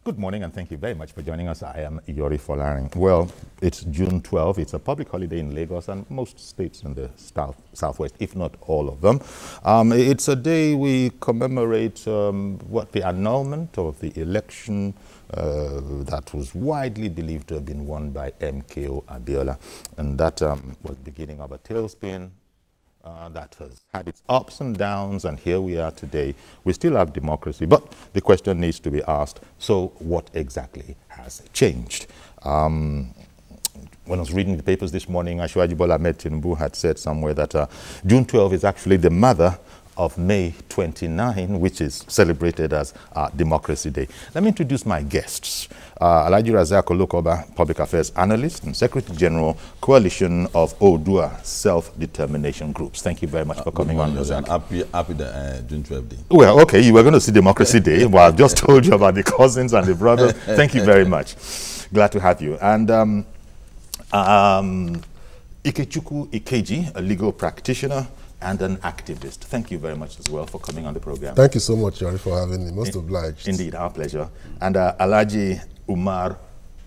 Good morning and thank you very much for joining us. I am Yori Folarin. Well, it's June 12th. It's a public holiday in Lagos and most states in the southwest, if not all of them. It's a day we commemorate the annulment of the election that was widely believed to have been won by MKO Abiola. And that was the beginning of a tailspin that has had its ups and downs, and here we are today. We still have democracy, but the question needs to be asked, so what exactly has changed? When I was reading the papers this morning, Asiwaju Bola Ahmed Tinubu had said somewhere that June 12 is actually the mother of May 29, which is celebrated as Democracy Day. Let me introduce my guests. Alhaji Razak Olokoba, Public Affairs Analyst and Secretary General, Coalition of Odua Self-Determination Groups. Thank you very much for coming on, Razak. Happy the June 12 Day. Well, okay, you were going to see Democracy Day. Well, I've just told you about the cousins and the brothers. Thank you very much. Glad to have you. And Ikechukwu Ikeji, a legal practitioner and an activist. Thank you very much as well for coming on the program. Thank you so much, Yori, for having me. Most obliged. Indeed, our pleasure. And Alhaji Umar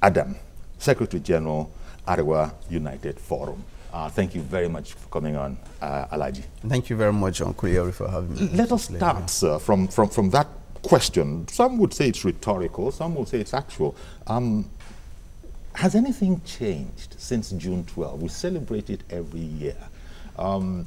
Adam, Secretary General, Arewa United Forum. Thank you very much for coming on, Alhaji. Thank you very much, Uncle Yori, for having me. Let us start, sir, from that question. Some would say it's rhetorical, some would say it's actual. Has anything changed since June 12? We celebrate it every year.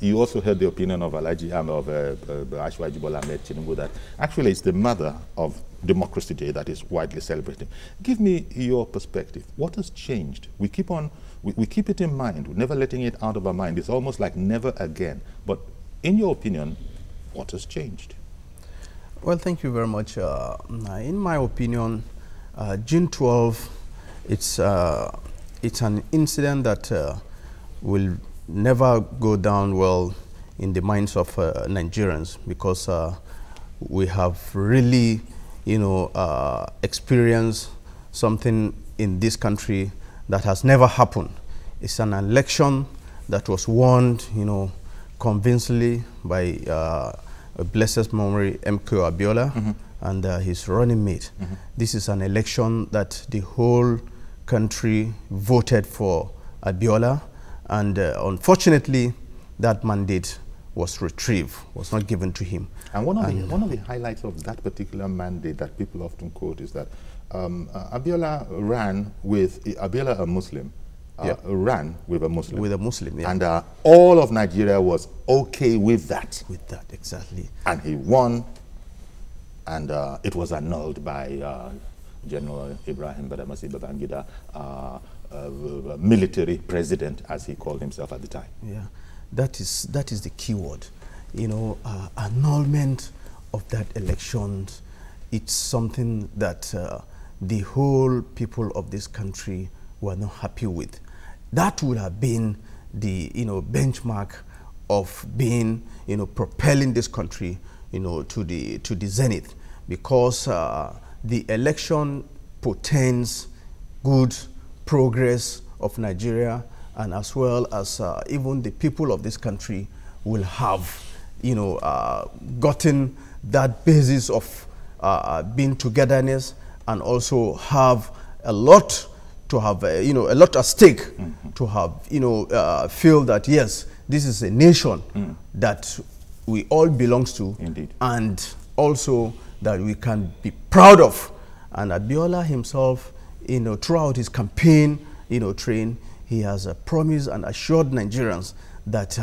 You also heard the opinion of Asiwaju Bola Ahmed Tinubu that actually it's the mother of Democracy Day that is widely celebrated. Give me your perspective. What has changed? We keep it in mind. We're never letting it out of our mind. It's almost like never again. But in your opinion, what has changed? Well, thank you very much. In my opinion, June 12, it's an incident that will never go down well in the minds of Nigerians, because we have really, experienced something in this country that has never happened. It's an election that was won, convincingly by a blessed memory MKO Abiola and his running mate. This is an election that the whole country voted for Abiola. And unfortunately, that mandate was retrieved, was not given to him. And one of the highlights of that particular mandate that people often quote is that Abiola ran with, Abiola a Muslim, ran with a Muslim. With a Muslim, yeah. And all of Nigeria was okay with that. With that, exactly. And he won, and it was annulled by General Ibrahim Badamasi Babangida, military president, as he called himself at the time. Yeah, that is the key word. Annulment of that election. It's something that the whole people of this country were not happy with. That would have been the benchmark of being propelling this country to the zenith, because the election portends good progress of Nigeria, and as well as even the people of this country will have, gotten that basis of being togetherness, and also have a lot to have, a lot at stake, to have, feel that yes, this is a nation that we all belongs to. Indeed. And also that we can be proud of. And Abiola himself, throughout his campaign, train, he has promised and assured Nigerians that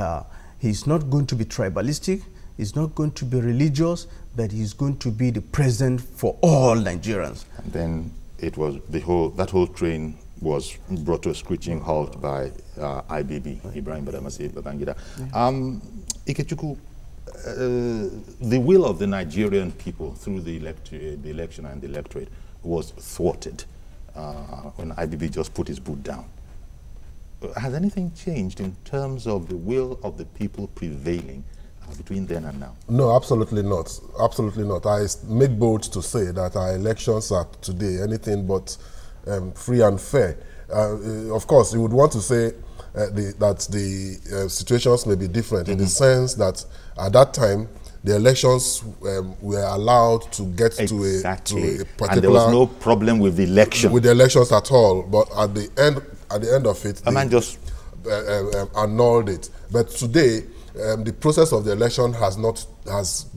he's not going to be tribalistic, he's not going to be religious, but he's going to be the president for all Nigerians. And then it was that whole train was brought to a screeching halt by IBB, Ibrahim Badamasi Babangida. Ikechukwu, the will of the Nigerian people through the election and the electorate was thwarted when IBB just put his boot down. Has anything changed in terms of the will of the people prevailing between then and now? No, absolutely not. Absolutely not. I make bold to say that our elections are today anything but free and fair. Of course, you would want to say that the situations may be different in the sense that at that time the elections were allowed to get to a particular, and there was no problem with the election. With the elections at all, but at the end of it, I mean, just annulled it. But today, the process of the election has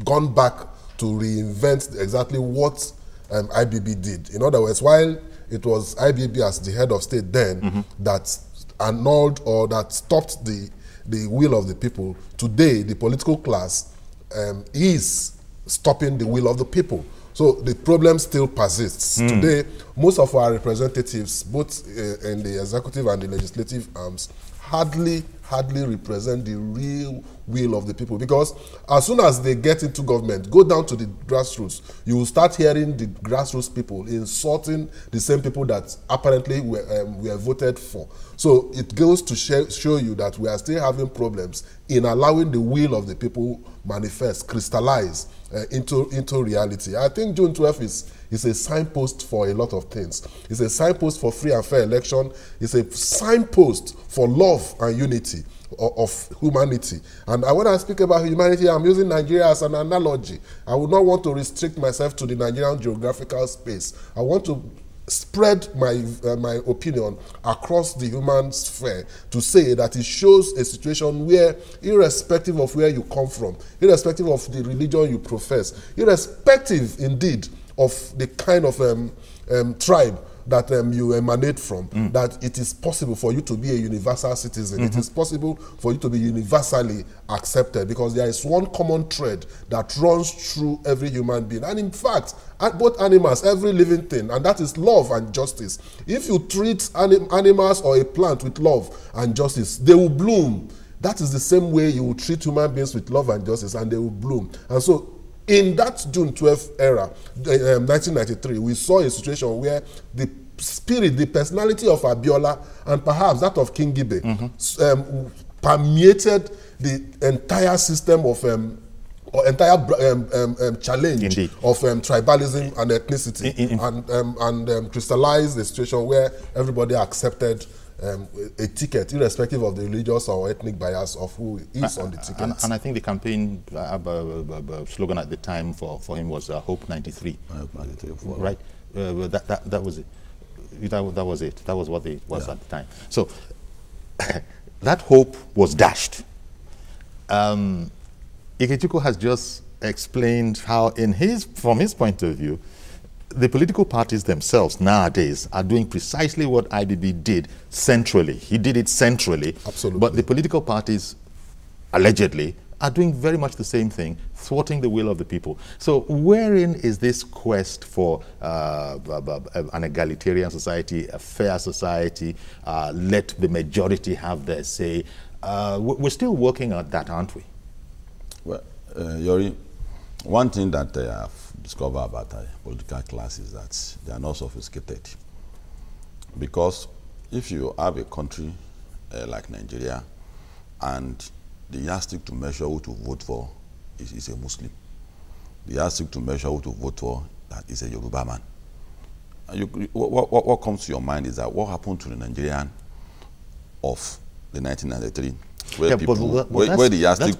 gone back to reinvent exactly what IBB did. In other words, while it was IBB as the head of state then that annulled or that stopped the will of the people, today the political class is stopping the will of the people. So the problem still persists. Today, most of our representatives, both in the executive and the legislative arms, hardly represent the real will of the people, because as soon as they get into government, go down to the grassroots, you will start hearing the grassroots people insulting the same people that apparently were voted for. So it goes to show you that we are still having problems in allowing the will of the people manifest, crystallize into reality. I think June 12th is a signpost for a lot of things. It's a signpost for free and fair election. It's a signpost for love and unity of humanity. And when I speak about humanity, I'm using Nigeria as an analogy. I would not want to restrict myself to the Nigerian geographical space. I want to spread my opinion across the human sphere to say that it shows a situation where, irrespective of where you come from, irrespective of the religion you profess, irrespective indeed of the kind of tribe that you emanate from, that it is possible for you to be a universal citizen. It is possible for you to be universally accepted, because there is one common thread that runs through every human being, and in fact, both animals, every living thing, and that is love and justice. If you treat animals or a plant with love and justice, they will bloom. That is the same way you will treat human beings with love and justice, and they will bloom. And so, in that June 12th era, 1993, we saw a situation where the spirit, the personality of Abiola, and perhaps that of King Gibe, permeated the entire system of challenge Indeed. of tribalism and ethnicity, and crystallized a situation where everybody accepted a ticket, irrespective of the religious or ethnic bias of who is on the ticket. And I think the campaign slogan at the time for him was Hope 93. Right? That was it. That was it. That was what it was at the time. So that hope was dashed. Ikechukwu has just explained how, from his point of view, the political parties themselves nowadays are doing precisely what IBB did centrally. He did it centrally. Absolutely. But the political parties, allegedly, are doing very much the same thing, thwarting the will of the people. So wherein is this quest for an egalitarian society, a fair society, let the majority have their say? We're still working at that, aren't we? Well, Yori, one thing that I've discovered about the political class is that they are not sophisticated. Because if you have a country like Nigeria, and the yardstick to measure who to vote for is a Muslim, the yardstick to measure who to vote for that is a Yoruba man. And what comes to your mind is that what happened to the Nigerian of the 1993? Where where the yardstick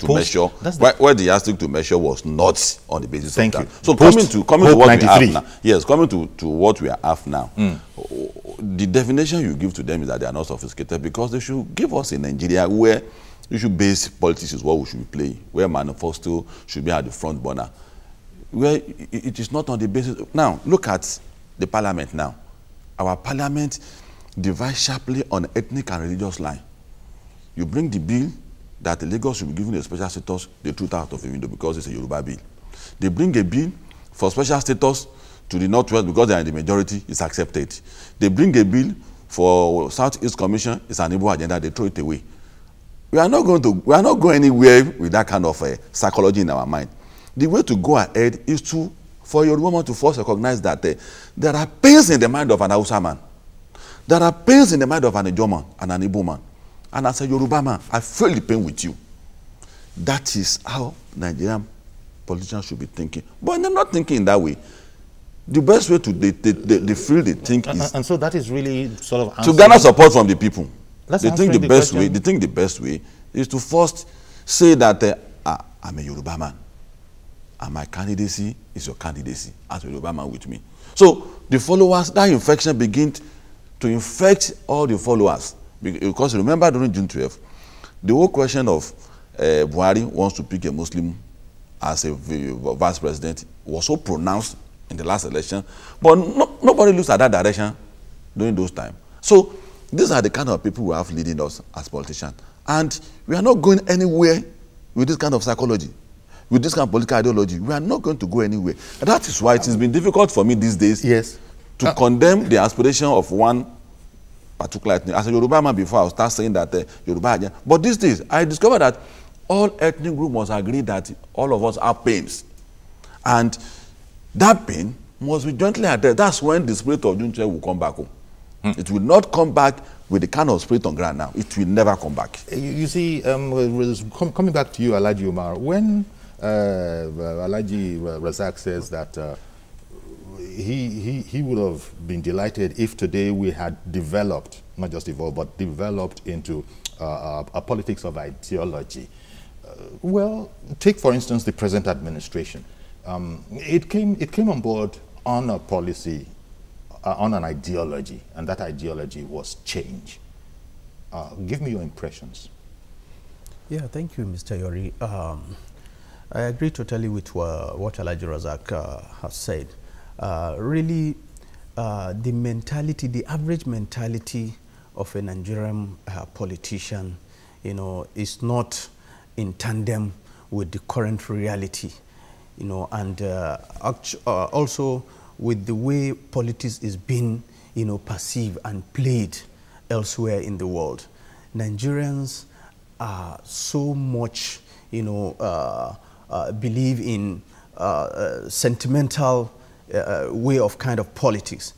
to measure was not on the basis of that. So coming to what 93. We have now, yes, coming to what we have now, the definition you give to them is that they are not sophisticated, because they should give us a Nigeria where issue-based politics is what we should be playing, where manifesto should be at the front burner, where it is not on the basis. Now, look at the parliament now. Our parliament divides sharply on ethnic and religious line. You bring the bill that the Lagos should be given a special status, they threw it out of the window because it's a Yoruba bill. They bring a bill for special status to the Northwest because they are in the majority, it's accepted. They bring a bill for Southeast Commission, it's an Igbo agenda, they throw it away. We are not going anywhere with that kind of psychology in our mind. The way to go ahead is for your woman to first recognize that there are pains in the mind of an Hausa man. There are pains in the mind of an Ijo man and an Igbo man. And as a Yoruba man, I feel the pain with you. That is how Nigerian politicians should be thinking. But they're not thinking in that way. The best way they feel they think is... And so that is really sort of... to garner support from the people. They think the best way is to first say that I'm a Yoruba man. and my candidacy is your candidacy, as a Yoruba man with me. So the followers, that infection begins to infect all the followers. Because remember during June 12th, the whole question of Buhari wants to pick a Muslim as a vice president was so pronounced in the last election, but nobody looks at that direction during those times. So these are the kind of people we have leading us as politicians. And we are not going anywhere with this kind of psychology, with this kind of political ideology. We are not going to go anywhere. And that is why it has been difficult for me these days to condemn the aspiration of one particular ethnic. As a Yoruba man before, I would start saying that Yoruba. But these days, I discovered that all ethnic groups must agree that all of us have pains. And that pain must be jointly addressed. That's when the spirit of June 12 will come back home. It will not come back with the kind of spirit on ground now. It will never come back. You see, coming back to you, Alhaji Umar, when Alhaji Razak says that he would have been delighted if today we had developed, not just evolved, but developed into a politics of ideology. Well, take for instance the present administration. It came on board on a policy, on an ideology, and that ideology was change. Give me your impressions. Yeah, thank you, Mr. Yori. I agree totally with what Alhaji Razak has said. Really, the mentality, the average mentality of a Nigerian politician, you know, is not in tandem with the current reality, you know, and also with the way politics is being, you know, perceived and played elsewhere in the world. Nigerians are so much, you know, believe in sentimental way of kind of politics.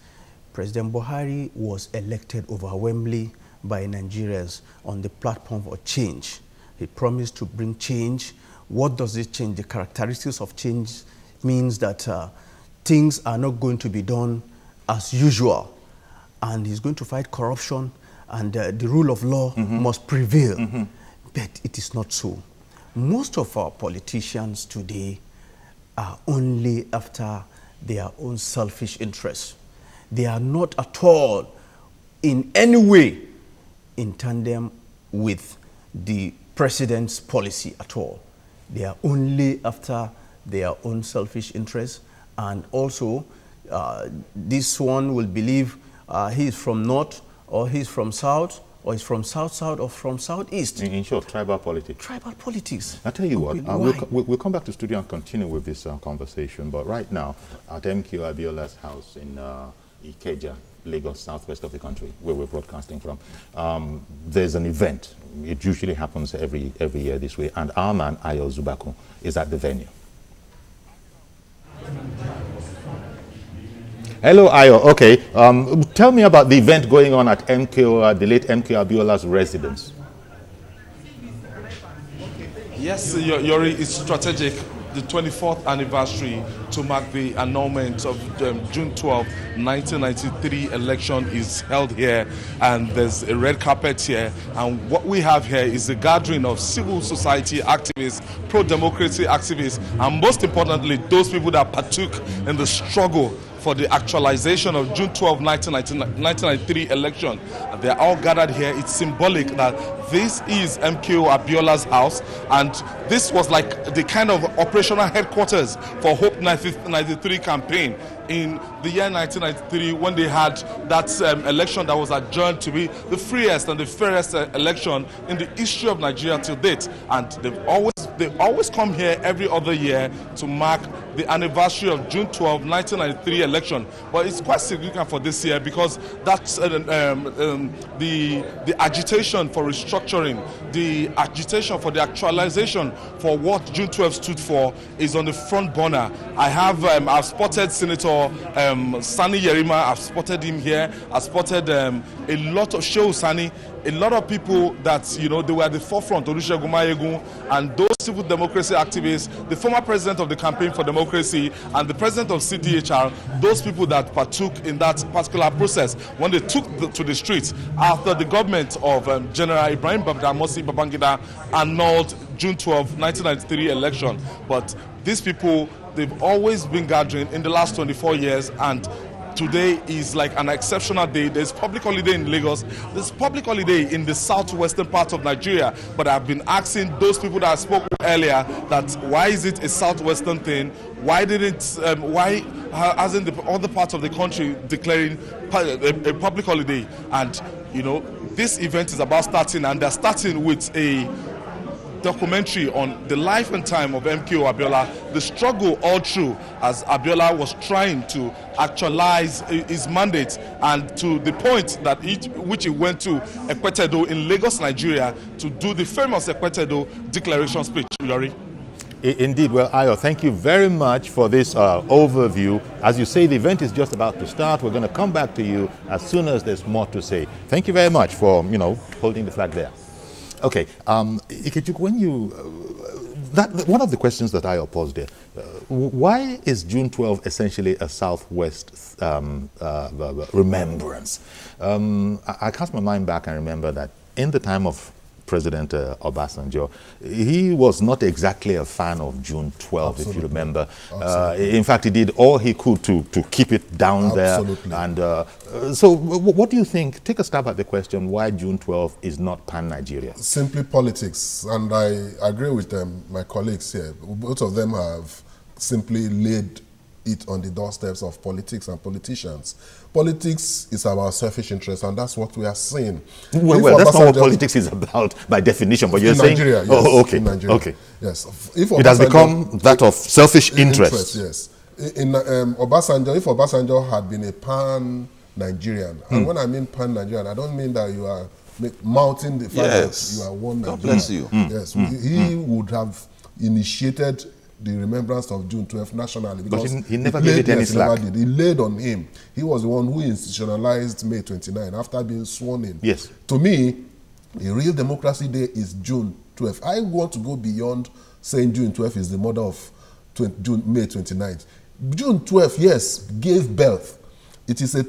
President Buhari was elected overwhelmingly by Nigerians on the platform for change. He promised to bring change. What does it change? The characteristics of change means that things are not going to be done as usual. And he's going to fight corruption, and the rule of law must prevail. But it is not so. Most of our politicians today are only after their own selfish interests. They are not at all in any way in tandem with the president's policy at all. They are only after their own selfish interests, and also this one will believe he is from north, or he's from south, or he's from south-south, or from southeast. In short, tribal politics. Tribal politics. I'll tell you what, we'll come back to studio and continue with this conversation, but right now, at MK Abiola's house in Ikeja, Lagos, southwest of the country, where we're broadcasting from, there's an event. It usually happens every year this way, and our man, Ayo Zubaku, is at the venue. Hello, Ayo. Okay, tell me about the event going on at the late MK Abiola's residence. Yes, Yori, it's strategic. The 24th anniversary to mark the annulment of June 12, 1993 election is held here, and there's a red carpet here, and what we have here is a gathering of civil society activists, pro-democracy activists, and most importantly, those people that partook in the struggle for the actualization of June 12, 1993 election. They're all gathered here. It's symbolic that this is MKO Abiola's house, and this was like the kind of operational headquarters for Hope 93 campaign in the year 1993, when they had that election that was adjourned to be the freest and the fairest election in the history of Nigeria till date. And they always come here every other year to mark the anniversary of June 12, 1993 election. But it's quite significant for this year because that's the agitation for restructuring, the agitation for the actualization for what June 12 stood for is on the front burner. I've spotted Senator Sani Yerima. I've spotted him here. I've spotted a lot of Shehu Sani, a lot of people that, you know, they were at the forefront, Olusegun Mayegun, and those civil democracy activists, the former president of the Campaign for Democracy and the president of CDHR, those people that partook in that particular process when they took to the streets after the government of General Ibrahim Badamasi Babangida annulled June 12, 1993 election. But these people, they've always been gathering in the last 24 years, and today is like an exceptional day. There's public holiday in Lagos. There's public holiday in the southwestern part of Nigeria. But I've been asking those people that I spoke with earlier that why is it a southwestern thing? Why hasn't the other parts of the country declaring a public holiday? And you know, this event is about starting, and they're starting with a documentary on the life and time of MKO Abiola, the struggle all through as Abiola was trying to actualize his mandate, and to the point that which he went to Ekwetedo in Lagos, Nigeria, to do the famous Ekwetedo declaration speech. Yori? Indeed. Well, Ayo, thank you very much for this overview. As you say, the event is just about to start. We're going to come back to you as soon as there's more to say. Thank you very much for, holding the flag there. Okay, Ikechukwu, when you, one of the questions that I posed there, why is June 12 essentially a Southwest remembrance? I cast my mind back and remember that in the time of President Obasanjo, he was not exactly a fan of June 12, Absolutely. If you remember. In fact, he did all he could to keep it down Absolutely. There. And so what do you think? Take a stab at the question, why June 12 is not pan-Nigeria? Simply politics. And I agree with my colleagues here. Both of them have simply laid it on the doorsteps of politics and politicians. Politics is about selfish interest, and that's what we are seeing. Well, that's not what politics is about by definition, but you're saying... Nigeria, yes. Oh, okay. In Nigeria, okay. Yes. It has become that of selfish interest. Yes. In Obasanjo, if Obasanjo had been a pan-Nigerian, and when I mean pan-Nigerian, I don't mean that you are mounting the fact that you are one Nigerian. God bless you. Yes, he would have initiated the remembrance of June 12 nationally, because he never gave it any slack. He laid on him. He was the one who institutionalized May 29 after being sworn in. Yes. To me, a real democracy day is June 12. I want to go beyond saying June 12 is the mother of May 29th. June 12, yes, gave birth. It is a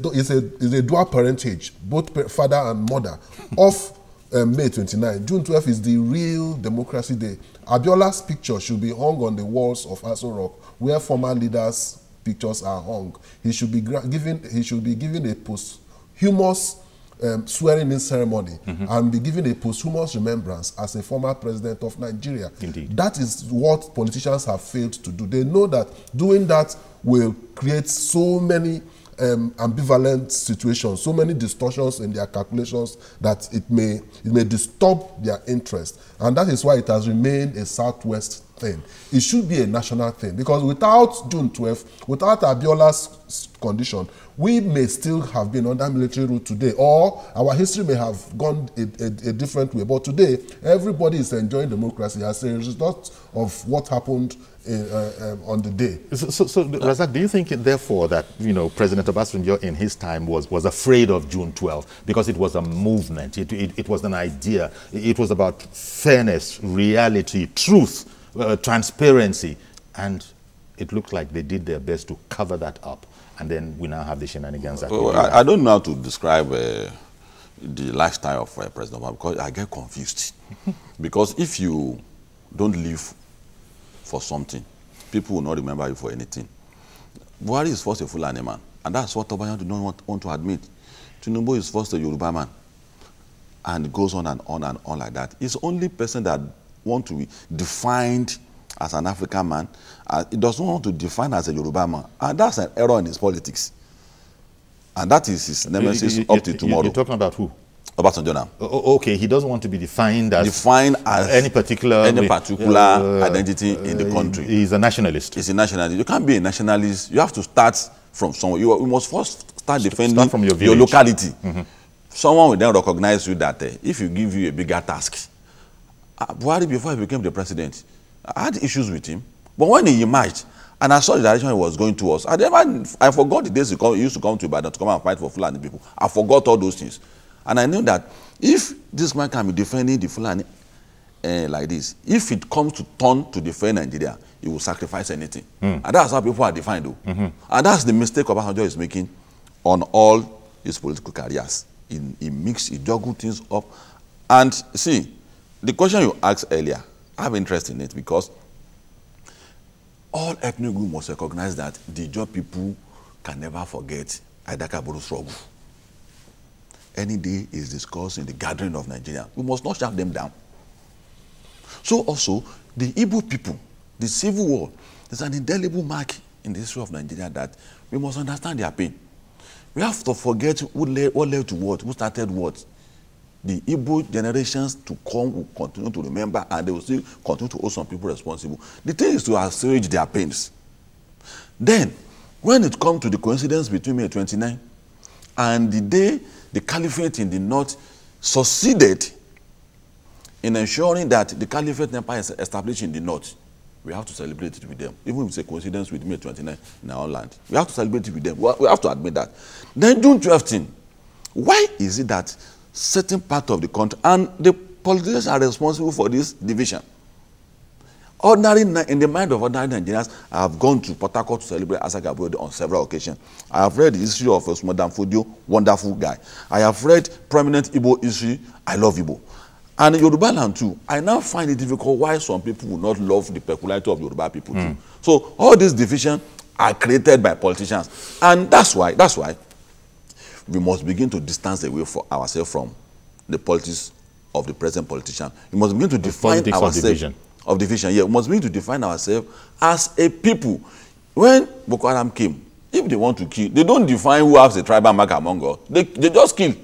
dual parentage, both father and mother, of May 29. June 12 is the real democracy day. Abiola's picture should be hung on the walls of Aso Rock, where former leaders' pictures are hung. He should be given a posthumous swearing-in ceremony, and be given a posthumous remembrance as a former president of Nigeria. Indeed. That is what politicians have failed to do. They know that doing that will create so many ambivalent situations, so many distortions in their calculations that it may disturb their interest. And that is why it has remained a Southwest thing. It should be a national thing, because without June 12, without Abiola's condition, we may still have been under military rule today, or our history may have gone a different way. But today, everybody is enjoying democracy as a result of what happened on the day. So Razak, do you think, therefore, that President Obasanjo in his time was afraid of June 12 because it was a movement, it was an idea, it was about fairness, reality, truth, transparency, and it looked like they did their best to cover that up, and then we now have the shenanigans. I don't know how to describe the lifestyle of President Obama, because I get confused. Because if you don't live for something, people will not remember you for anything. Buhari is first a Fulani man, and that's what Obasanjo did not want to admit. Tinubu is first a Yoruba man, and it goes on and on and on like that. He's the only person that wants to be defined as an African man. He doesn't want to define as a Yoruba man, and that's an error in his politics. And that is his nemesis up to tomorrow. You're talking about who? Obasanjo now. Okay, he doesn't want to be defined as any particular identity in the country. He's a nationalist. He's a nationalist. You can't be a nationalist. You have to start from somewhere. You must first start defending from your locality. Someone will then recognize you that if you give you a bigger task. Buhari, before he became the president, I had issues with him. But when he emerged, and I saw the direction he was going towards, I forgot the days he used to come to Ibadan to come and fight for Fulani people. I forgot all those things. And I knew that if this man can be defending the Fulani like this, if it comes to turn to defend Nigeria, he will sacrifice anything. And that's how people are defined, though. And that's the mistake Obasanjo is making on all his political careers. He juggled things up. And see, the question you asked earlier, I have interest in it because all ethnic groups must recognize that the Ijaw people can never forget Idakaburu struggle. Any day is discussed in the gathering of Nigeria. We must not shut them down. So also, the Igbo people, the Civil War, is an indelible mark in the history of Nigeria that we must understand their pain. We have to forget what led to what, who started what. The Igbo generations to come will continue to remember, and they will still continue to hold some people responsible. The thing is to assuage their pains. Then, when it comes to the coincidence between May 29 and the day the caliphate in the north succeeded in ensuring that the caliphate empire is established in the north, we have to celebrate it with them. Even if it's a coincidence with May 29 in our land. We have to celebrate it with them. We have to admit that. Then June 12th, why is it that certain part of the country, and the politicians are responsible for this division? In the mind of ordinary Nigerians, I have gone to Port Harcourt to celebrate Asaka Abuode on several occasions. I have read the history of Osman Danfodio, wonderful guy. I have read prominent Igbo history, I love Igbo. And in Yoruba land too, I now find it difficult why some people will not love the peculiarity of Yoruba people too. So all these divisions are created by politicians. And that's why we must begin to distance away for ourselves from the politics of the present politician. We must begin to define ourselves of division. Yeah, we must begin to define ourselves as a people. When Boko Haram came, if they want to kill, they don't define who has a tribal mark among us. They just kill.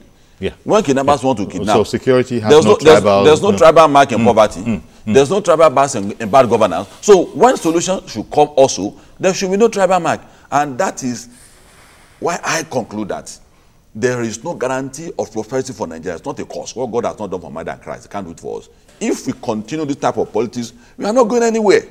Yeah. When kidnappers want to kidnap, so security has there's no tribal mark in poverty. There's no tribal mark in bad governance. So when solution should come also, there should be no tribal mark. And that is why I conclude that there is no guarantee of prosperity for Nigeria. It's not a cause. What God has not done for man and Christ, He can't do it for us. If we continue this type of politics, we are not going anywhere.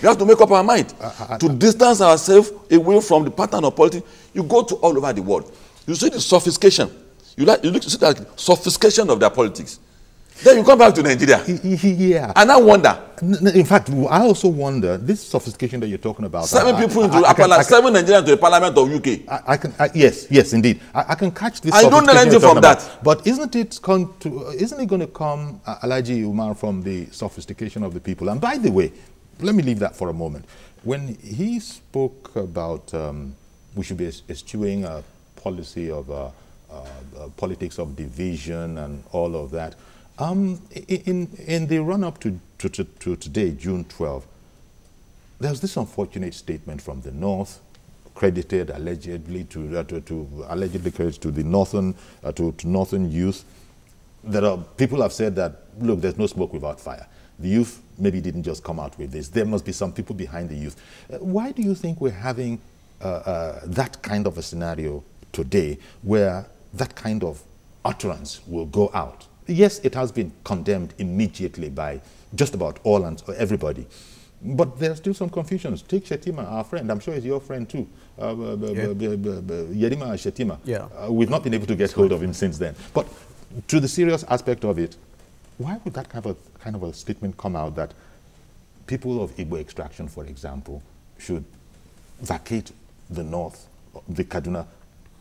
We have to make up our mind to distance ourselves away from the pattern of politics. You go to all over the world, you see the sophistication. You see the sophistication of their politics. Then you come back to Nigeria. Yeah. And I wonder. In fact, I also wonder, this sophistication that you're talking about. 7 people into a parliament, 7 Nigerians to the parliament of UK. Yes, indeed. I can catch this. I don't know anything from that. But isn't it going to come, Alhaji Umar, from the sophistication of the people? And by the way, let me leave that for a moment. When he spoke about we should be eschewing a policy of politics of division and all of that. In the run-up to today, June 12, there's this unfortunate statement from the North, credited allegedly to the northern northern youth. People have said that, look, there's no smoke without fire. The youth maybe didn't just come out with this. There must be some people behind the youth. Why do you think we're having that kind of a scenario today, where that kind of utterance will go out? Yes, it has been condemned immediately by just about all and everybody. But there's still some confusions. Take Shettima, our friend. I'm sure he's your friend too. Yerima Shettima. Yeah. We've not been able to get hold of him since then. But to the serious aspect of it, why would that kind of a statement come out that people of Igbo extraction, for example, should vacate the north, the Kaduna,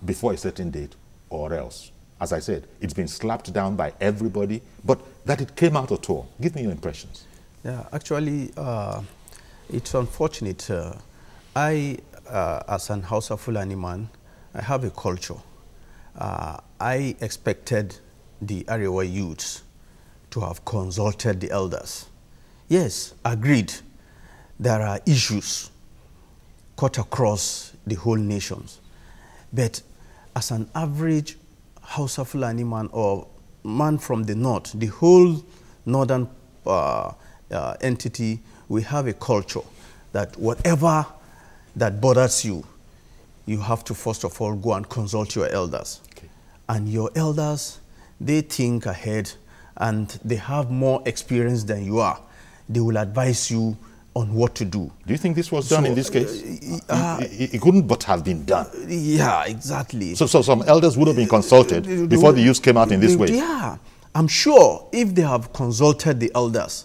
before a certain date, or else? As I said, it's been slapped down by everybody, but that it came out at all. Give me your impressions. Yeah, actually, it's unfortunate. As an Hausa Fulani man, I have a culture. I expected the Arewa youths to have consulted the elders. Yes, agreed. There are issues cut across the whole nations. But as an average Hausa Fulani man or man from the north, the whole northern entity, we have a culture that whatever that bothers you, you have to first of all go and consult your elders. Okay. And your elders, they think ahead and they have more experience than you are. They will advise you on what to do. Do you think this was done in this case? It couldn't but have been done. Yeah, exactly. So some elders would have been consulted before the youth came out in this way. Yeah, I'm sure if they have consulted the elders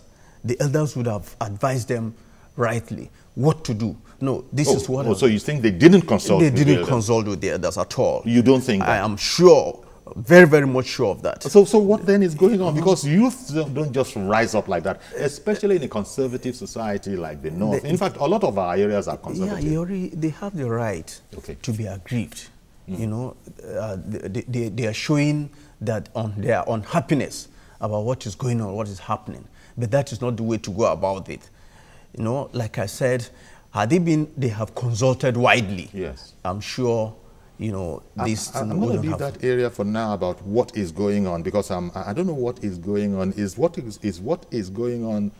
would have advised them rightly what to do. No, this is what... so you think they didn't consult with the elders? They didn't consult with the elders at all. You don't think that? I am sure Very, very much sure of that. So what then is going on? Because youth don't just rise up like that, especially in a conservative society like the North. In fact, a lot of our areas are conservative. Yeah, they have the right to be aggrieved. You know, they are showing that their unhappiness about what is going on, what is happening. But that is not the way to go about it. You know, like I said, they have consulted widely. Yes. I'm sure, you know, this. I'm going to leave that area for now about what is going on, because I don't know what is going on. Is what is going on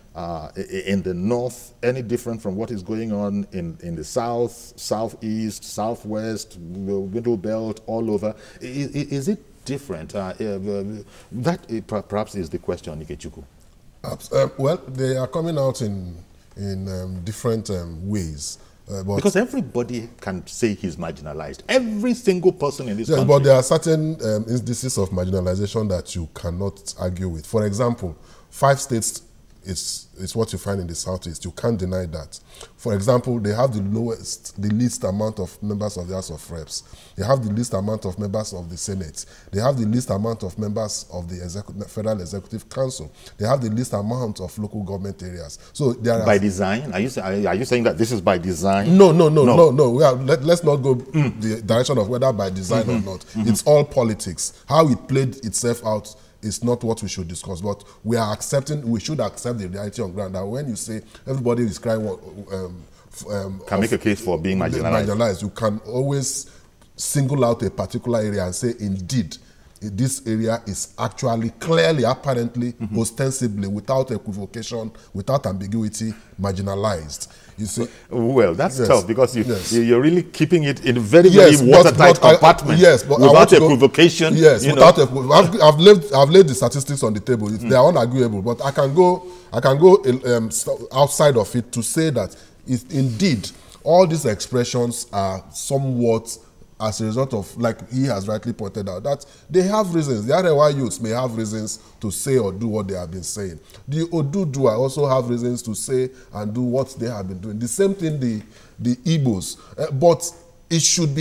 in the North any different from what is going on in the South, Southeast, Southwest, Middle Belt, all over? Is it different? That perhaps is the question, Ikechukwu. Well, they are coming out in different ways. Because everybody can say he's marginalized. Every single person in this country. But there are certain instances of marginalization that you cannot argue with. For example, 5 states is what you find in the Southeast. You can't deny that. For example, they have the least amount of members of the House of Reps. They have the least amount of members of the Senate. They have the least amount of members of the Federal Executive Council. They have the least amount of local government areas. So there by design? Are you saying that this is by design? No. Let's not go the direction of whether by design or not. It's all politics. How it played itself out is not what we should discuss, but we should accept the reality on ground. That when you say everybody is crying, can make a case for being marginalized. You can always single out a particular area and say, indeed, this area is actually clearly, apparently, ostensibly, without equivocation, without ambiguity, marginalized. You see, well, that's tough, because you're really keeping it in a very, very watertight compartment. But without equivocation. Yes, without equivocation. I've laid the statistics on the table. They are unarguable, but I can go outside of it to say that indeed all these expressions are somewhat as a result of, like he has rightly pointed out, that they have reasons. The Arewa youths may have reasons to say or do what they have been saying. The Oduduwa also have reasons to say and do what they have been doing. The same thing the Igbos. But it should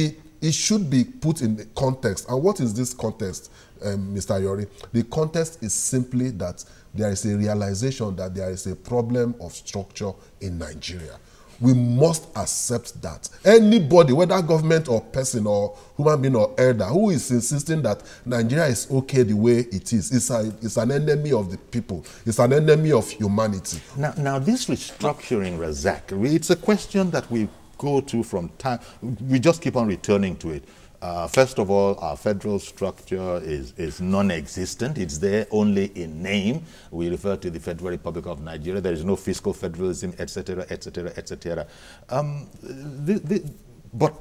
be put in the context. And what is this context, Mr. Yori? The context is simply that there is a realization that there is a problem of structure in Nigeria. We must accept that. Anybody, whether government or person or human being or elder, who is insisting that Nigeria is okay the way it is an enemy of the people. It's an enemy of humanity. Now this restructuring, Razak, it's a question that we go to from time. We just keep on returning to it. First of all, our federal structure is non-existent. It's there only in name. We refer to the Federal Republic of Nigeria. There is no fiscal federalism, etc., etc., etc. But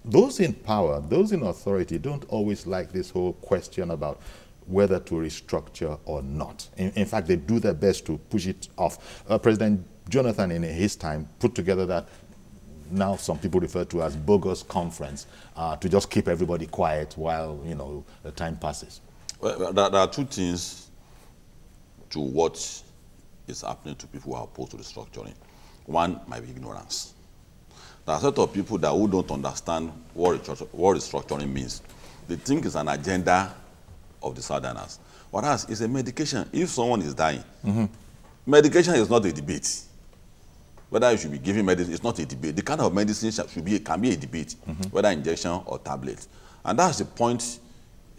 those in power, those in authority, don't always like this whole question about whether to restructure or not. In fact, they do their best to push it off. President Jonathan, in his time, put together that now some people refer to as bogus conference to just keep everybody quiet while, the time passes. Well, there are two things to what is happening to people who are opposed to restructuring. One might be ignorance. There are a set of people who don't understand what restructuring means. They think it's an agenda of the Southerners. Whereas it's a medication. If someone is dying, medication is not a debate. Whether you should be giving medicine, it's not a debate. The kind of medicine can be a debate, whether injection or tablet. And that's the point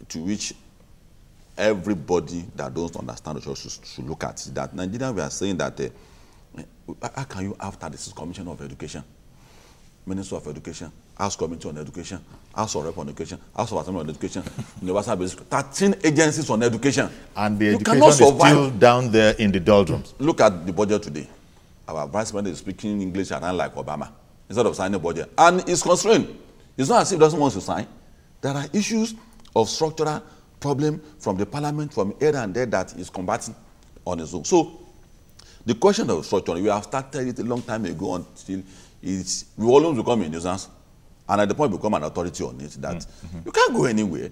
to which everybody that doesn't understand the should look at. That Nigeria, we are saying that, how can you have 36 Commission of Education, Minister of Education, House Committee on Education, House of Rep on Education, House of Assembly on Education, Universal Basic, 13 agencies on education. And the education is still down there in the doldrums. Look at the budget today. Our vice president is speaking English around like Obama instead of signing a budget. And it's constrained. It's not as if he doesn't want to sign. There are issues of structural problem from the parliament, from here and there that is combating on its own. So the question of structuring, we have started it a long time ago until we always become a nuisance. And at the point we become an authority on it that you can't go anywhere.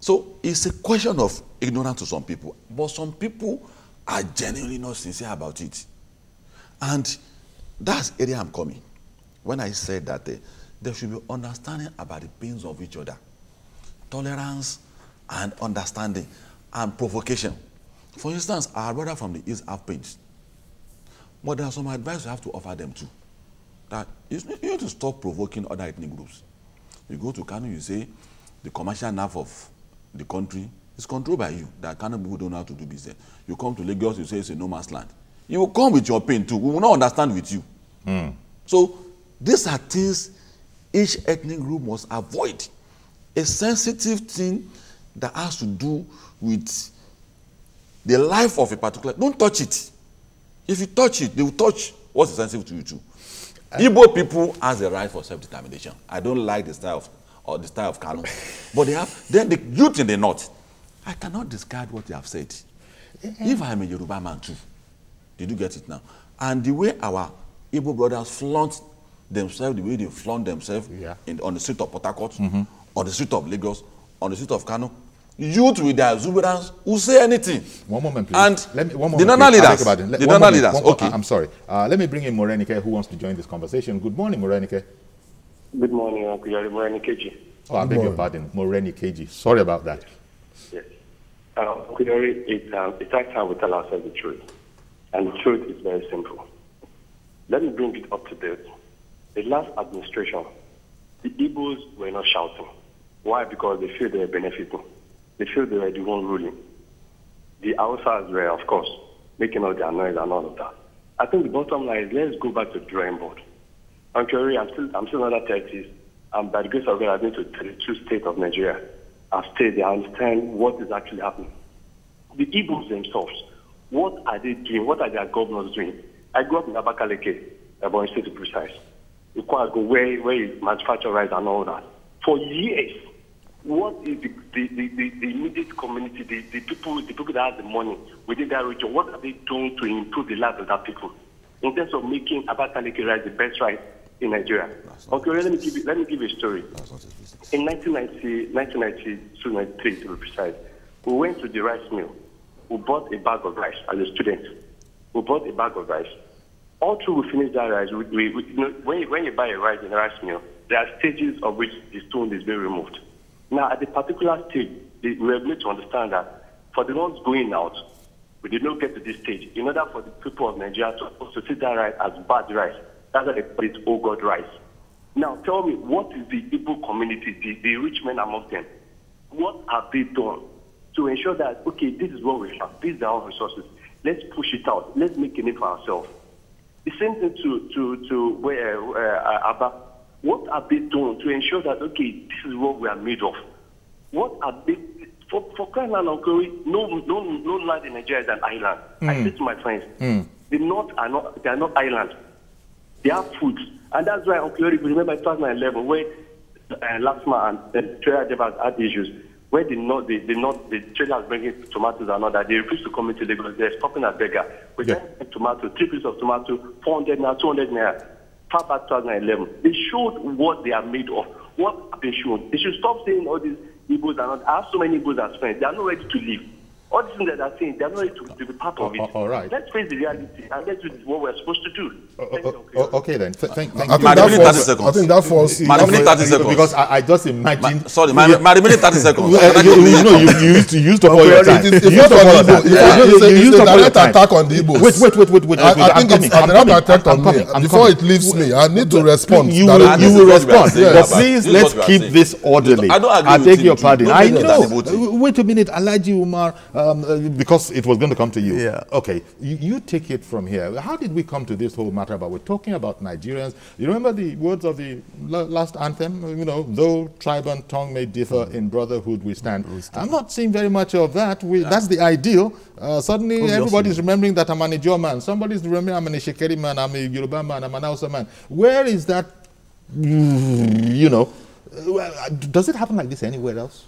So it's a question of ignorance to some people. But some people are genuinely not sincere about it. And that's the area I'm coming. When I said that there should be understanding about the pains of each other, tolerance and understanding and provocation. For instance, our brother from the East have pains. But there are some advice you have to offer them too. That you need to stop provoking other ethnic groups. You go to Kano, you say the commercial nerve of the country is controlled by you. That Kano people don't know how to do business. You come to Lagos, you say it's a no man's land. You will come with your pain too. We will not understand with you. So these are things each ethnic group must avoid. A sensitive thing that has to do with the life of a particular, don't touch it. If you touch it, they will touch what's sensitive to you too. Igbo people has a right for self-determination. I don't like the style of Kano, but they have. Then the youth in the north, I cannot discard what they have said. If I am a Yoruba man too, did you get it now? And the way our Igbo brothers flaunt themselves, the way they flaunt themselves on the street of Port Harcourt, on the street of Lagos, on the street of Kano, youth with their exuberance will say anything. One moment, please. And the Nana leaders, okay. I'm sorry. Let me bring in Morenike, who wants to join this conversation. Good morning, Morenike. Good morning, Uncle Yori. Morenike. Oh, I beg your pardon, Morenike. Sorry about that. Yes. Uncle Yori, it's that time we tell ourselves the truth. And the truth is very simple. Let me bring it up to date. The last administration, the Igbos were not shouting. Why? Because they feel they were benefiting. They feel they were the one ruling. The Hausas were, of course, making all their noise and all of that. I think the bottom line is let's go back to the drawing board. I'm still under 30s. By the grace of God, I've been to 32 states of Nigeria. I've stayed there. I understand what is actually happening. The Igbos themselves, what are they doing? What are their governors doing? I grew up in Abakaleke, Ebonyi State to be precise. Where you manufacture rice and all that. For years, what is the immediate community, the people that have the money within that region, what are they doing to improve the lives of that people? In terms of making Abakaleke rice the best rice in Nigeria. Okay, let me give you a story. In 1992, 93 to be precise, we went to the rice mill. We bought a bag of rice as a student. We bought a bag of rice. All through we finished that rice, when you buy a rice in a rice mill, there are stages of which the stone is being removed. Now, at the particular stage, we were made to understand that for the ones going out, we did not get to this stage. In order for the people of Nigeria to also see that rice as bad rice, that's why they call it oh God rice. Now, tell me, what is the Igbo community, the rich men among them, what have they done to ensure that, okay, this is what we have, these are our resources, let's push it out, let's make a name for ourselves. The same thing to Abba. What are they doing to ensure that, okay, this is what we are made of? What are they, for crying out loud, no land in Nigeria is an island. I say to my friends, the North they are not islands. They have food. And that's why, okay, if you remember 2011, where Lasma and the trailer drivers had issues, where the trailers bringing tomatoes and all that, they refuse to come into Lagos. They're stopping at beggar. We get tomato, 3 pieces of tomato, 400 naira, 200 naira. Far back 2011, they showed what they are made of. What have they shown? They should stop saying all these Igbos are not. I have so many Igbos as friends. They are not ready to leave. All these things that they're saying, they're not ready to be part of it. All right. Let's face the reality and let's do what we're supposed to do. Okay then. Thank you. I think that falls. Because I just imagine. Sorry, my minute 30 seconds. You used to all your time. It's a direct attack on the Igbos. Wait. I think it's a direct attack on me. Before it leaves me, I need to respond. You will respond. But please, let's keep this orderly. I beg your pardon. I know. Wait a minute, Alhaji Umar. Because it was going to come to you. Yeah. Okay, you take it from here. How did we come to this whole matter about we're talking about Nigerians? You remember the words of the last anthem? You know, though tribe and tongue may differ, in brotherhood we stand. I'm not seeing very much of that. That's the ideal. Suddenly everybody's remembering that I'm an Ijaw man. Somebody's remembering I'm an Ishekeri man, I'm a Yoruba man, I'm an Hausa man. Where is that, you know, does it happen like this anywhere else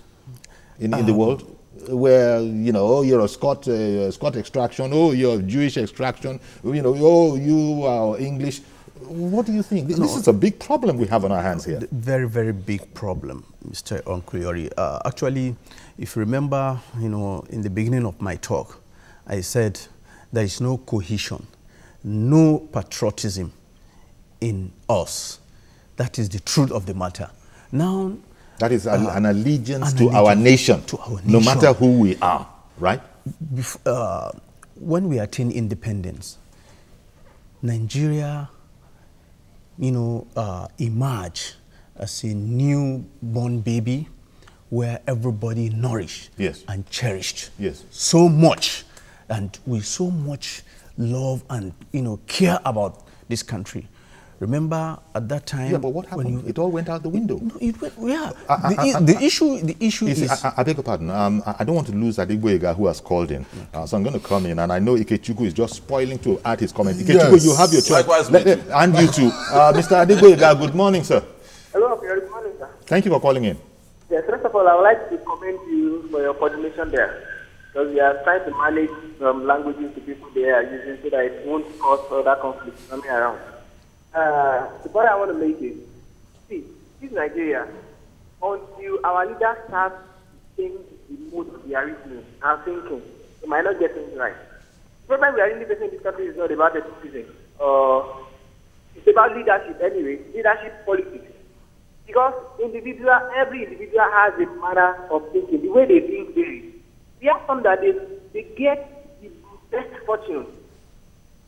in the world? Where, you know, oh, you're a Scot extraction, oh, you're Jewish extraction, you know, oh, you are English. What do you think? This is a big problem we have on our hands here. Very, very big problem, Mr. Uncle Yori. Actually, if you remember, you know, in the beginning of my talk, I said there is no cohesion, no patriotism in us. That is the truth of the matter. Now, That is an allegiance to our nation, no matter who we are, right? When we attained independence, Nigeria, emerged as a newborn baby where everybody nourished and cherished so much, and we so much love and care about this country. Remember at that time? Yeah, but what happened? It all went out the window. No, it went, yeah. The issue is. I beg your pardon. I don't want to lose Adegboyega, who has called in. So I'm going to come in, and I know Ikechukwu is just spoiling to add his comment. Ikechukwu, you have your choice. And you too. Mr. Adegboyega, good morning, sir. Hello, good morning, sir. Thank you for calling in. Yes, first of all, I would like to commend you for your coordination there. Because we are trying to manage some languages to people they are using so that it won't cause further conflict coming around. The point I want to make is, see, this Nigeria, until our leaders start to change the mode of their reasoning and thinking, they might not get things right. The problem we are really facing in this country is not about the citizen. It's about leadership anyway, leadership politics. Because every individual has a manner of thinking. The way they think varies. We have some that they get the best fortune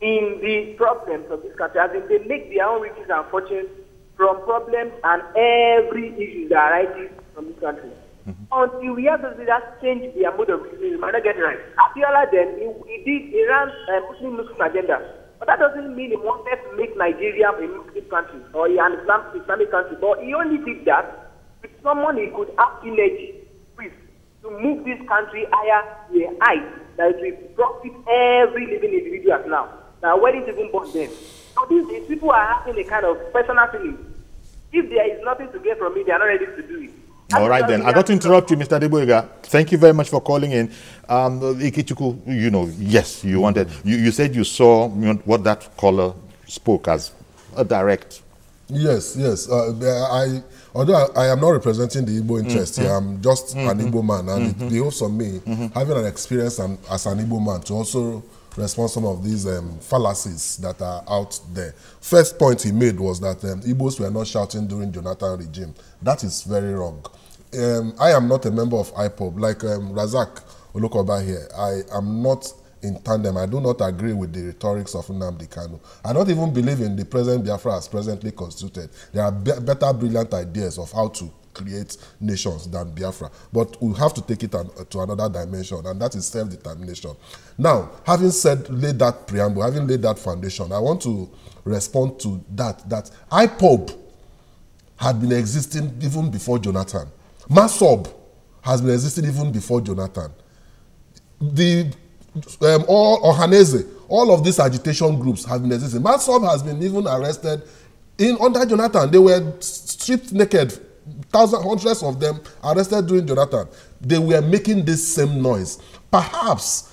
in the problems of this country. As in, they make their own riches and fortunes from problems and every issue that arises from this country. Until we have those leaders change their mode of reasoning, we might not get it right. Abiola then, he ran a Muslim agenda. But that doesn't mean he wanted to make Nigeria a Muslim country or an Islamic country. But he only did that with someone he could have energy with to move this country higher to a height that it will profit every living individual as now. Now, where is even born then? So these people are having a kind of personal feeling. If there is nothing to get from it, they are not ready to do it. All right, then. I got to interrupt you, Mr. Adegboyega. Thank you very much for calling in. Ikechukwu, yes, you wanted. You said you saw what that caller spoke as a direct. Yes. Although I am not representing the Igbo interest here, I'm just an Igbo man, and it behoves on me, having an experience as an Igbo man, to also respond to some of these fallacies that are out there. First point he made was that Igbos were not shouting during Jonathan regime. That is very wrong. I am not a member of IPOB. Like Razak Olukoba here, I am not in tandem. I do not agree with the rhetorics of Nnamdi Kanu. I don't even believe in the present Biafra as presently constituted. There are better brilliant ideas of how to create nations than Biafra. But we have to take it to another dimension, and that is self-determination. Now, having laid that preamble, having laid that foundation, I want to respond to that IPOB had been existing even before Jonathan. MASOB has been existing even before Jonathan. Ohaneze, all of these agitation groups have been existing. MASOB has been even arrested under Jonathan. They were stripped naked. Hundreds of them arrested during Jonathan. They were making this same noise. Perhaps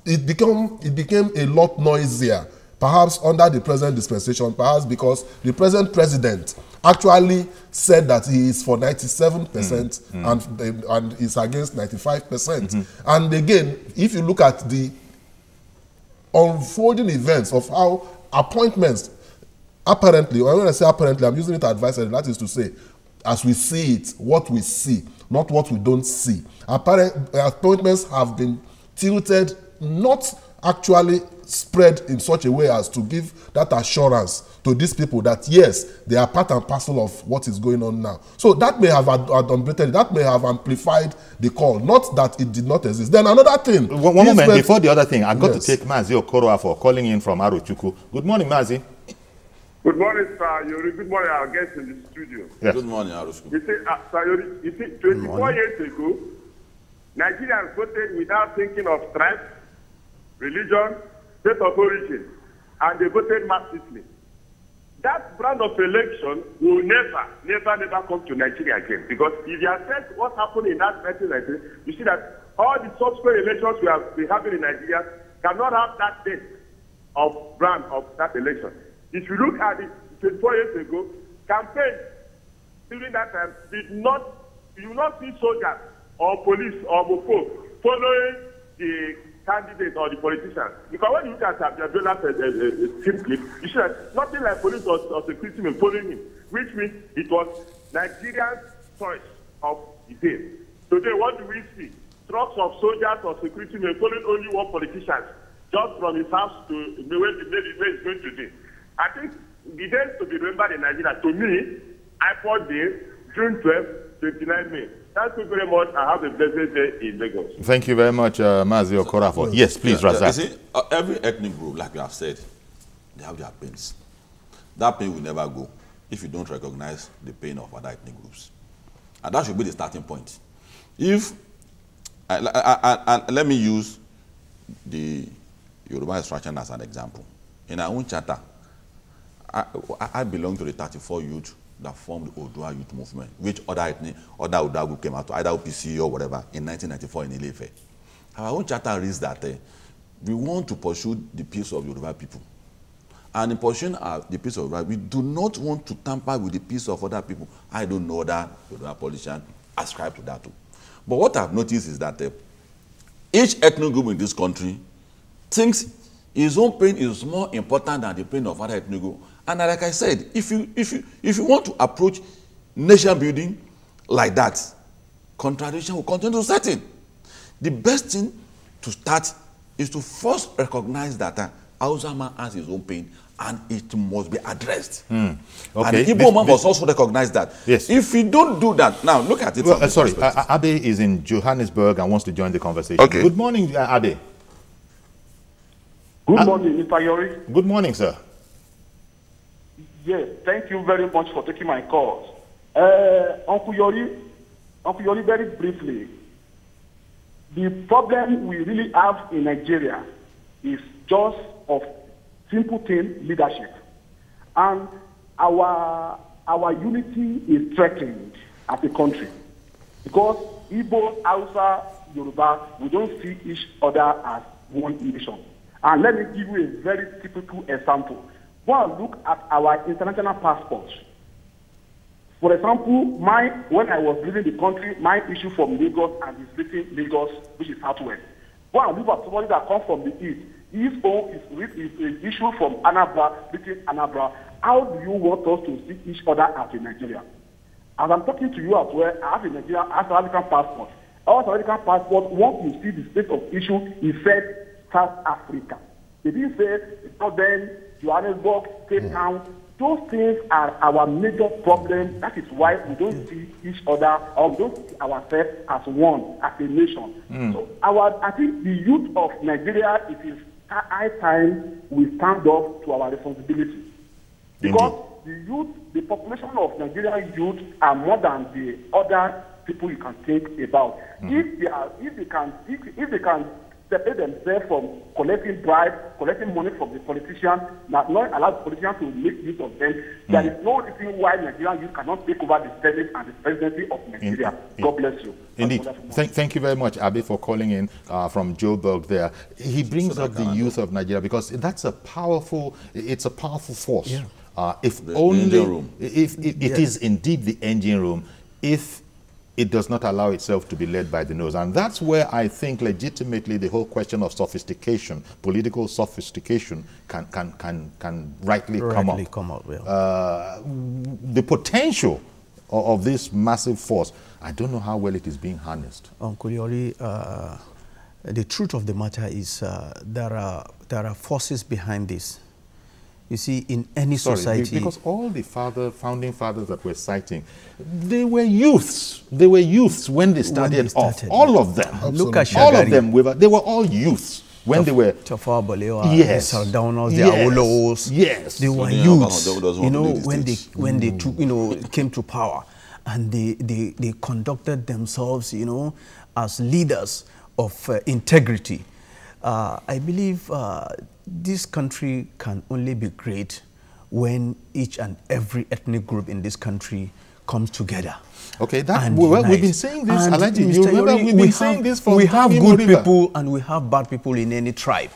it became a lot noisier. Perhaps under the present dispensation, perhaps because the present president actually said that he is for 97% and is against 95%. And again, if you look at the unfolding events of how appointments, apparently, when I say apparently, I'm using it advisedly, that is to say, as we see it, what we see, not what we don't see. Appointments have been tilted, not actually spread in such a way as to give that assurance to these people that yes, they are part and parcel of what is going on now. So that may have adumbrated, that may have amplified the call, not that it did not exist. Then another thing. One moment, before the other thing, I've got to take Mazi Okoroa for calling in from Arochukwu. Good morning, Mazi. Good morning, Sir Yori. Good morning, our guests in the studio. Yes. Good morning, Arochukwu. You see, Sir Yori, 24 years ago, Nigerians voted without thinking of tribe, religion, state of origin, and they voted massively. That brand of election will never come to Nigeria again. Because if you assess what happened in that 1990, you see that all the subsequent elections we have been having in Nigeria cannot have that date of brand of that election. If you look at it 24 years ago, campaigns during that time you will not see soldiers or police or MOPO following the candidate or the politician. Because when you look at Abiola's team clip, you see that nothing like police or security men following him, which means it was Nigerians choice of the day. Today, what do we see? Trucks of soldiers or security men following only one politician, just from his house to where he's going today. I think the days to be remembered in Nigeria, to me, iPod Day, June 12, 29 May. Thank you very much. I have a blessed day in Lagos. Thank you very much, Mazi Okorafor. Yes, please, Razak. You see, every ethnic group, like you have said, they have their pains. That pain will never go if you don't recognize the pain of other ethnic groups. And that should be the starting point. If, let me use the Yoruba instruction as an example. In our own charter, I belong to the 34 youth that formed the Odua Youth Movement, which other Odua group came out to, either OPC or whatever, in 1994 in Ile-Ife. Our own charter reads that we want to pursue the peace of Yoruba people. And in pursuing the peace of Yoruba, we do not want to tamper with the peace of other people. I don't know that Yoruba politicians ascribe to that too. But what I've noticed is that each ethnic group in this country thinks his own pain is more important than the pain of other ethnic groups. And like I said, if you want to approach nation building like that, contradiction will continue to set in. The best thing to start is to first recognize that Hausa man has his own pain and it must be addressed. Okay. And the Igbo man must also recognize that. Yes. If we don't do that, now look at it. Well, sorry, Abe is in Johannesburg and wants to join the conversation. Okay. Good morning, Abe. Good morning, Mr. Yori. Good morning, sir. Yes, thank you very much for taking my calls. Uncle Yori, very briefly, the problem we really have in Nigeria is just of simple thing, leadership. And our unity is threatened as a country. Because Igbo, Hausa, Yoruba, we don't see each other as one nation. And let me give you a very typical example. Go and look at our international passports. For example, when I was leaving the country, my issue from Lagos and is written Lagos, which is Southwest. Go and look at somebody that comes from the East. His own is issued from Anambra, written Anambra. How do you want us to see each other as a Nigerian? As I'm talking to you as well, I have a Nigerian, I have an African passport. Our South African passport, once you see the state of issue, it said South Africa. They didn't say, then Johannesburg, Cape Town. Those things are our major problem. That is why we don't see each other, or we don't see ourselves as one, as a nation. So I think the youth of Nigeria, it is high time we stand up to our responsibility. Because the population of Nigerian youth are more than the other people you can think about. If they can separate themselves from collecting bribes, collecting money from the politicians, not allow the politicians to make use of them, there is no reason why Nigerian youth cannot take over the Senate and the presidency of Nigeria. God bless you. Indeed. Thank you very much, Abe, for calling in from Joburg there. He brings up the youth of Nigeria because that's a powerful, it's a powerful force. Yeah. If it is indeed the engine room, if it does not allow itself to be led by the nose. And that's where I think legitimately the whole question of sophistication, political sophistication, can rightly come up. Yeah. The potential of this massive force, I don't know how well it is being harnessed. Uncle Yori, the truth of the matter is there are forces behind this. You see, in any society... Because all the founding fathers that we're citing, they were youths. They were youths when they started off. All of them. Absolutely. Look at Shagari. All of them, they were all youths when they were... Tafawa Balewa, yes. the Sardaunas, the Awolowos. Yes. They were youths, you know, when they took, came to power. And they conducted themselves, as leaders of integrity. I believe this country can only be great when each and every ethnic group in this country comes together. Okay, we've been saying this, Alaji, you remember we've been saying this for we have good people and we have bad people in any tribe.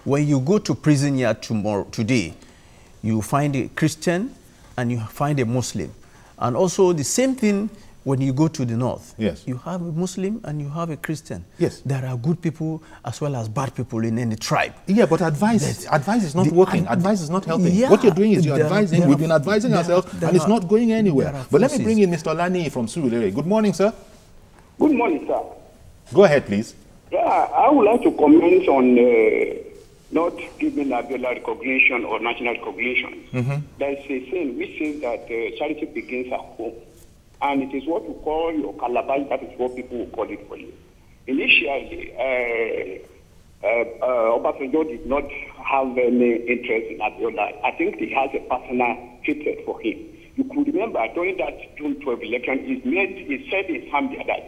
When you go to prison here today, you find a Christian and you find a Muslim. And also the same thing when you go to the north, yes, you have a Muslim and you have a Christian. Yes. There are good people as well as bad people in any tribe. Yeah, but advice is not working. Advice is not helping. Yeah, what you're doing is you're advising. We've been advising ourselves, and it's not going anywhere. But let me bring in Mr. Lani from Surulere. Good morning, sir. Good morning, sir. Go ahead, please. Yeah, I would like to comment on not giving Abiola recognition or national recognition. There is a saying which says that charity begins at home. And it is what you call your calabash, that is what people will call it for you. Initially, Obasanjo did not have any interest in Abiola. I think he has a personal hatred for him. You could remember during that June 12 election, he said in Zambia that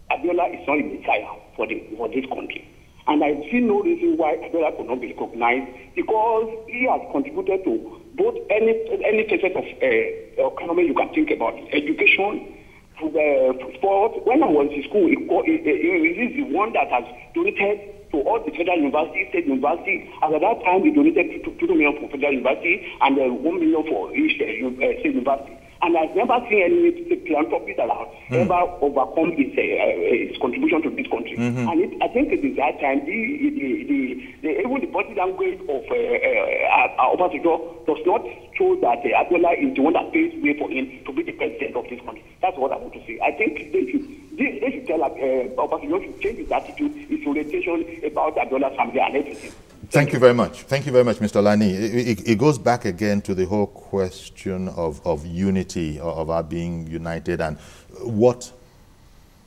Abiola is not a messiah for this country. And I see no reason why Abiola could not be recognized, because he has contributed to both any facet of economy you can think about, education, sport. When I was in school, he is the one that has donated to all the federal universities, state universities. And at that time, he donated 2 million for federal university and 1 million for each state university. And I've never seen any philanthropy that has ever overcome his contribution to this country. And I think it is that time, even the body language of Obasanjo does not show that Abiola is the one that pays way for him to be the president of this country. That's what I want to say. I think they should tell Obasanjo to change his attitude, his orientation about Abiola's family and everything. Thank you very much. Thank you very much, Mr. Lani. It goes back again to the whole question of unity, of our being united, and what,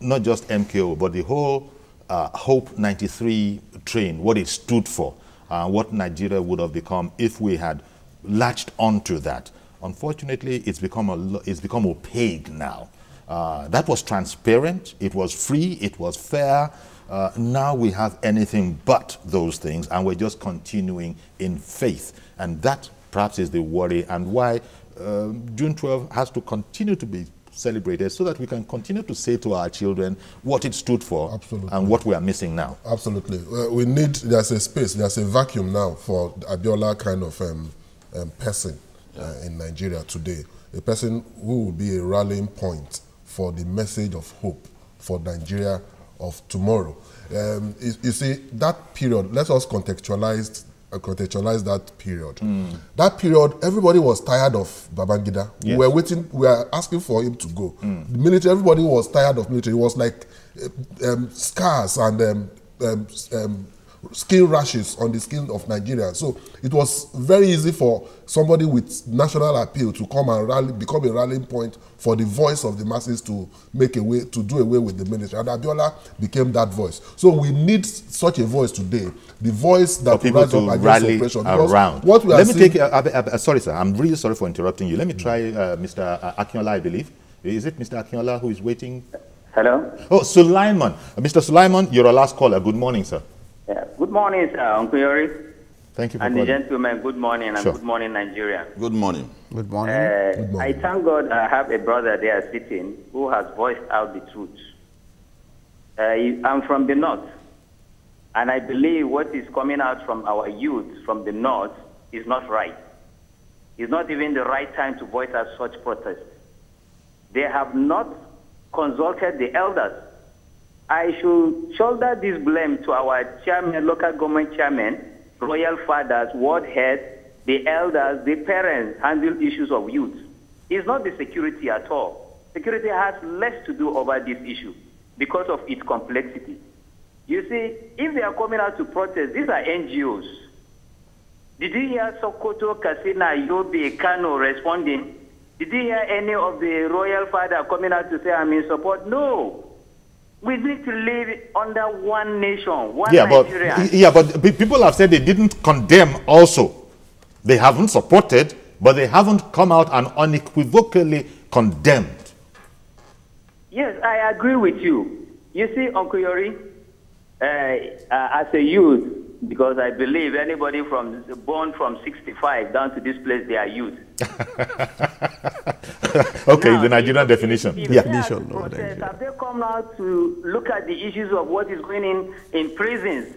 not just MKO, but the whole Hope 93 train, what it stood for, what Nigeria would have become if we had latched onto that. Unfortunately, it's become opaque now. That was transparent, it was free, it was fair. Now we have anything but those things, and we're just continuing in faith. And that perhaps is the worry, and why June 12 has to continue to be celebrated, so that we can continue to say to our children what it stood for. Absolutely. And what we are missing now. Absolutely. We need, there's a space, there's a vacuum now for Abiola kind of person in Nigeria today. A person who will be a rallying point for the message of hope for Nigeria of tomorrow. You see, that period, let us contextualize that period. That period, everybody was tired of Babangida. Yes. We were waiting, we were asking for him to go. The military, everybody was tired of military. It was like scars and skin rashes on the skin of Nigeria. So it was very easy for somebody with national appeal to come and become a rallying point for the voice of the masses to do away with the military. And Abiola became that voice. So we need such a voice today, the voice that people rise up against oppression. Around. What we Let me take, sorry sir, I'm really sorry for interrupting you. Let me try Mr. Akinola, I believe. Is it Mr. Akinola who is waiting? Hello? Oh, Sulaiman. Mr. Sulaiman, you're our last caller. Good morning, sir. Yeah. Good morning, sir, Uncle Yori. Thank you for calling. And the gentlemen, good morning, and good morning, Nigeria. Good morning. Good morning. Good morning. I thank God I have a brother there sitting who has voiced out the truth. I'm from the north, and I believe what is coming out from our youth from the north is not right. It's not even the right time to voice out such protests. They have not consulted the elders. I should shoulder this blame to our chairman, local government chairman, royal fathers, ward heads, the elders, the parents handle issues of youth. It's not the security at all. Security has less to do over this issue because of its complexity. You see, if they are coming out to protest, these are NGOs. Did you hear Sokoto, Katsina, Yobe, Kano responding? Did you hear any of the royal father coming out to say, I'm in support? No. We need to live under one nation, one Nigeria. But people have said they didn't condemn also. They haven't supported, but they haven't come out and unequivocally condemned. Yes, I agree with you. You see, Uncle Yori, as a youth, because I believe anybody born from 65 down to this place, they are youth. Okay, now, the Nigerian definition. Have they come out to look at the issues of what is going in prisons?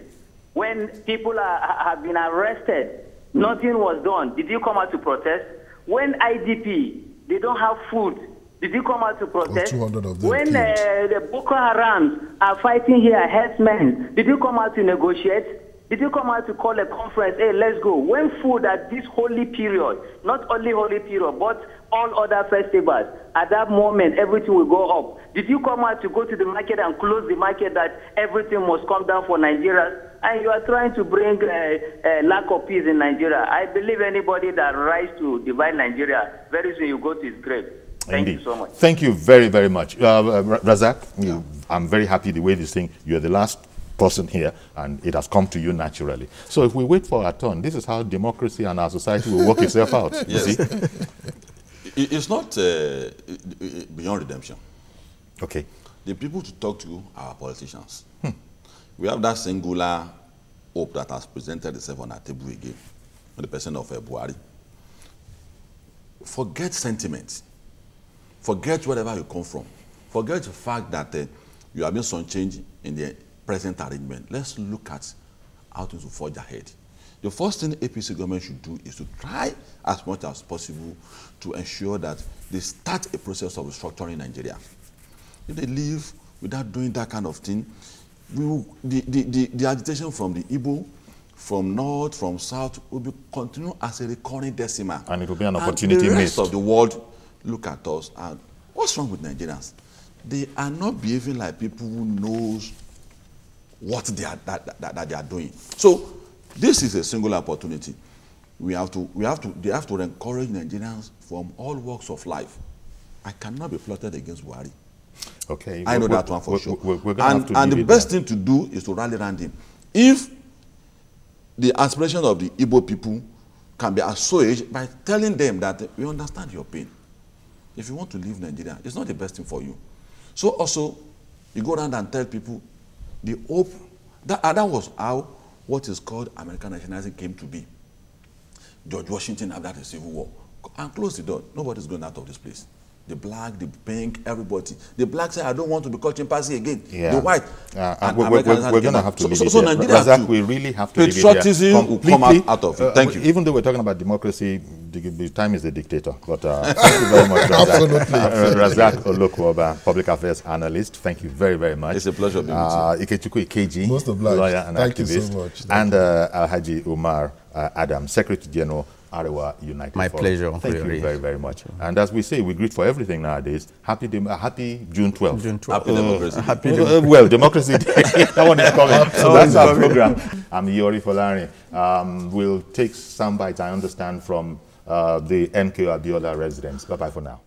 When people have been arrested, nothing was done. Did you come out to protest? When IDP, they don't have food. Did you come out to protest? 200 of them when the Boko Haram are fighting here, herdsmen, did you come out to negotiate? Did you come out to call a conference? Hey, let's go. When food at this holy period, not only holy period, but all other festivals, at that moment, everything will go up. Did you come out to go to the market and close the market that everything must come down for Nigeria? And you are trying to bring lack of peace in Nigeria. I believe anybody that rise to divide Nigeria, very soon you go to his grave. Thank you so much. Thank you very, very much. Razak, I'm very happy the way this thing, you're the last person here, and it has come to you naturally. So if we wait for our turn, this is how democracy and our society will work itself out. Yes. You see? It's not beyond redemption. Okay. The people to talk to are politicians. We have that singular hope that has presented itself on our table again, on the person of Buhari. Forget sentiment. Forget wherever you come from. Forget the fact that you have made some change in the present arrangement. Let's look at how to forge ahead. The first thing APC government should do is to try as much as possible to ensure that they start a process of restructuring Nigeria. If they leave without doing that kind of thing, the agitation from the Igbo, from north, from south, will be continue as a recurring decimal. And it will be an opportunity and the missed. rest of the world look at us and what's wrong with Nigerians? They are not behaving like people who knows what they are that they are doing. So this is a single opportunity. They have to encourage Nigerians from all walks of life. I cannot be plotted against Buhari. Okay. I know that one for sure. And the best thing to do is to rally around him. If the aspiration of the Igbo people can be assuaged by telling them that we understand your pain. If you want to leave Nigeria, it's not the best thing for you. So also, you go around and tell people the hope, that was how what is called American nationalism came to be. George Washington after the Civil War. And close the door. Nobody's going out of this place. The black, the pink, everybody. The black say, I don't want to be called chimpanzee again. Yeah. The white. We're going to have to leave it so there. Nigeria Razak, we really have to leave it patriotism will come out of it. Thank you. Even though we're talking about democracy, the time is the dictator. But thank you very much, Razak. Razak Olokwoba, public affairs analyst. Thank you very, very much. It's a pleasure being with you. Ikechukwu Ikeji, Most obliged. lawyer and Thank activist. you so much. And Alhaji Umar Adam, Secretary General, Arewa United My Forum. pleasure. Thank you very, very much. And as we say, we greet for everything nowadays. Happy June 12th. June 12th. Happy Democracy. Happy Well, Democracy Day. That one is coming. So that's our program. I'm Yori Folari. We'll take some bites, I understand, from the MK Abiola residents. Bye-bye for now.